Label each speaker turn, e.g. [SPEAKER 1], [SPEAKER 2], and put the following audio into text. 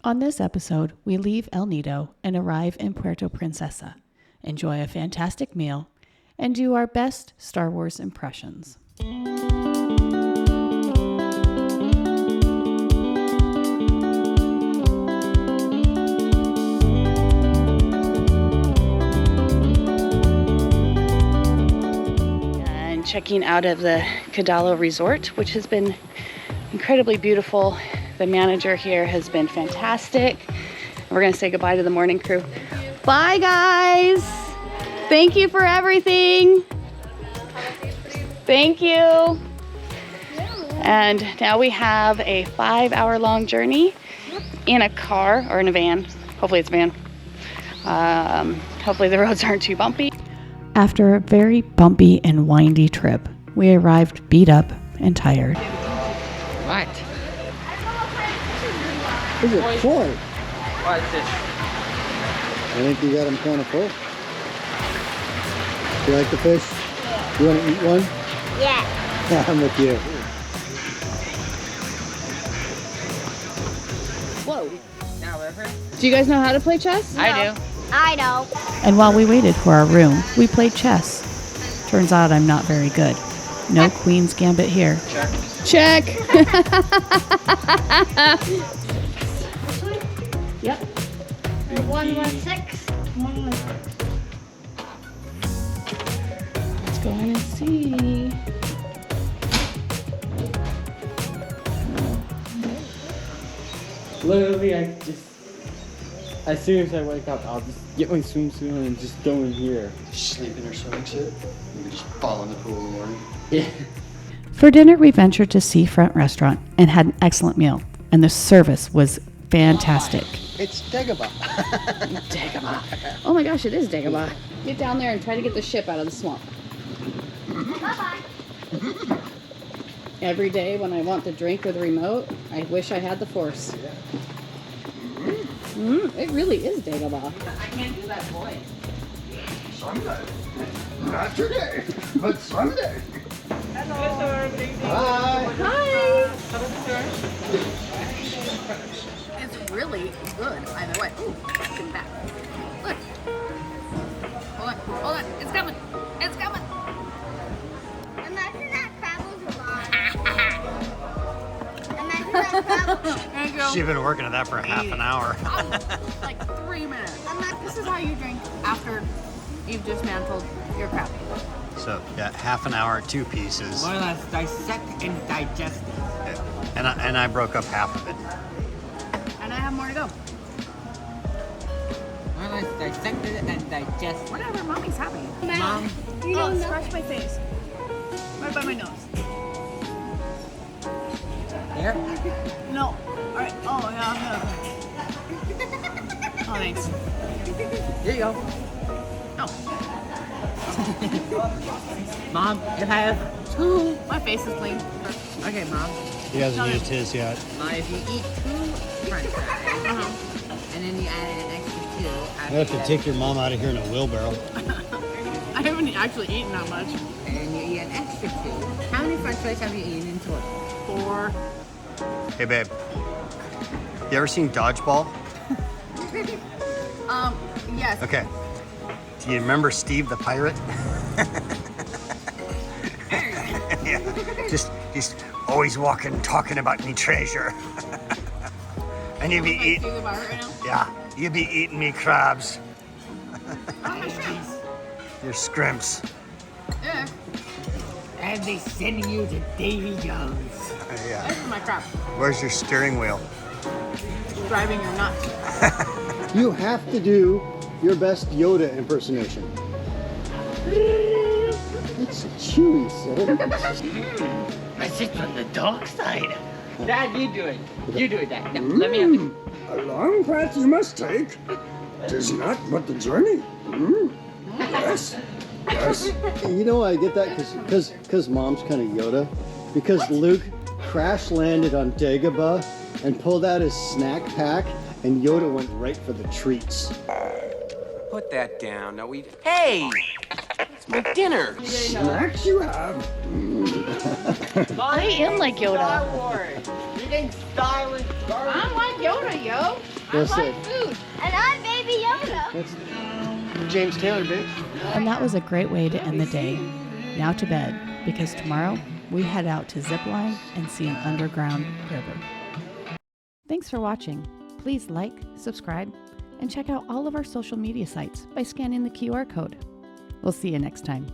[SPEAKER 1] On this episode, we leave El Nido and arrive in Puerto Princesa, enjoy a fantastic meal, and do our best Star Wars impressions. And checking out of the Cadlao Resort, which has been incredibly beautiful. The manager here has been fantastic. We're gonna say goodbye to the morning crew. Bye guys! Thank you for everything. Thank you. And now we have a 5-hour-long journey in a car or in a van. Hopefully it's a van. Hopefully the roads aren't too bumpy. After a very bumpy and windy trip, we arrived beat up and tired.
[SPEAKER 2] What?
[SPEAKER 3] Is it full?
[SPEAKER 2] What is this?
[SPEAKER 3] I think you got them kind of full. You like the fish? You want to eat one?
[SPEAKER 4] Yeah.
[SPEAKER 3] I'm with you.
[SPEAKER 1] Whoa.
[SPEAKER 2] Now, river?
[SPEAKER 1] Do you guys know how to play chess?
[SPEAKER 2] I do.
[SPEAKER 4] I know.
[SPEAKER 1] And while we waited for our room, we played chess. Turns out I'm not very good. No Queen's Gambit here.
[SPEAKER 2] Check.
[SPEAKER 1] Check. Yep.
[SPEAKER 4] 116.
[SPEAKER 1] Let's go in and see.
[SPEAKER 5] Literally, as soon as I wake up, I'll just get my swimsuit on and just go in here.
[SPEAKER 3] Sleep in your swimming suit? You can just fall in the pool in the morning?
[SPEAKER 5] Yeah.
[SPEAKER 1] For dinner, we ventured to Seafront Restaurant and had an excellent meal. And the service was fantastic.
[SPEAKER 3] It's Dagobah.
[SPEAKER 1] Dagobah. Oh my gosh, it is Dagobah. Get down there and try to get the ship out of the swamp.
[SPEAKER 4] Bye-bye.
[SPEAKER 1] Every day when I want to drink with a remote, I wish I had the Force. It really is Dagobah.
[SPEAKER 2] I can't do that voice.
[SPEAKER 3] Someday. Not today, but someday.
[SPEAKER 2] Hello.
[SPEAKER 3] Bye.
[SPEAKER 1] Hi! It's really good either way. Ooh, get back. Look. Hold on. It's coming. It's coming.
[SPEAKER 4] Imagine that crab was alive. Imagine that crab.
[SPEAKER 1] There you go.
[SPEAKER 3] She's been working at that for half an hour.
[SPEAKER 1] Like 3 minutes. This is how you drink after you've dismantled your crab.
[SPEAKER 3] So, yeah, half an hour, 2 pieces.
[SPEAKER 2] More or less dissect and digest it.
[SPEAKER 3] And I broke up half of it.
[SPEAKER 1] And I have more to go.
[SPEAKER 2] More or less dissect it and digest it.
[SPEAKER 1] Whatever, mommy's happy.
[SPEAKER 2] Mom,
[SPEAKER 4] You don't know.
[SPEAKER 1] Scratch my face. Right by my nose.
[SPEAKER 2] here?
[SPEAKER 1] No. Alright. Oh, yeah. Oh, thanks.
[SPEAKER 2] Here you go.
[SPEAKER 1] Oh.
[SPEAKER 2] Mom, if I have 2.
[SPEAKER 1] My face is clean.
[SPEAKER 2] Okay, Mom.
[SPEAKER 3] He hasn't used his yet.
[SPEAKER 2] Mom, if you eat 2 french fries, and then you add an extra 2.
[SPEAKER 3] I have to take your mom out of here in a wheelbarrow.
[SPEAKER 1] I haven't actually eaten that much.
[SPEAKER 2] And then you eat an extra 2. How many french fries have you eaten in total?
[SPEAKER 1] 4.
[SPEAKER 3] Hey, babe. You ever seen Dodgeball?
[SPEAKER 1] Yes.
[SPEAKER 3] Okay. Do you remember Steve the pirate? Yeah. Just always walking, talking about me treasure. And you'd be eating.
[SPEAKER 1] Do the bar right now?
[SPEAKER 3] Yeah. You'd be eating me crabs.
[SPEAKER 1] Oh, my shrimps.
[SPEAKER 3] Your scrimps.
[SPEAKER 1] Yeah.
[SPEAKER 2] And they send you to Davy Jones.
[SPEAKER 3] Yeah.
[SPEAKER 1] That's my crap.
[SPEAKER 3] Where's your steering wheel?
[SPEAKER 1] Driving or not.
[SPEAKER 3] You have to do your best Yoda impersonation. It's chewy, sir.
[SPEAKER 2] I sit on the dark side. Dad, you do it. You do it, Dad. No, let me have it.
[SPEAKER 6] A long path you must take. 'Tis not but the journey. Yes. Yes.
[SPEAKER 3] You know why I get that? Because mom's kind of Yoda. Because Luke crash landed on Dagobah and pulled out his snack pack, and Yoda went right for the treats.
[SPEAKER 7] Put that down. No, Hey! It's my dinner.
[SPEAKER 6] Snacks you have.
[SPEAKER 1] I am like Yoda.
[SPEAKER 2] Star Wars. You think Star Wars?
[SPEAKER 1] I'm like Yoda, yo.
[SPEAKER 3] That's it.
[SPEAKER 4] Food. And I'm Baby Yoda.
[SPEAKER 3] That's James Taylor, bitch.
[SPEAKER 1] And that was a great way to end the day. Now to bed, because tomorrow we head out to zipline and see an underground river. Thanks for watching. Please like, subscribe, and check out all of our social media sites by scanning the QR code. We'll see you next time.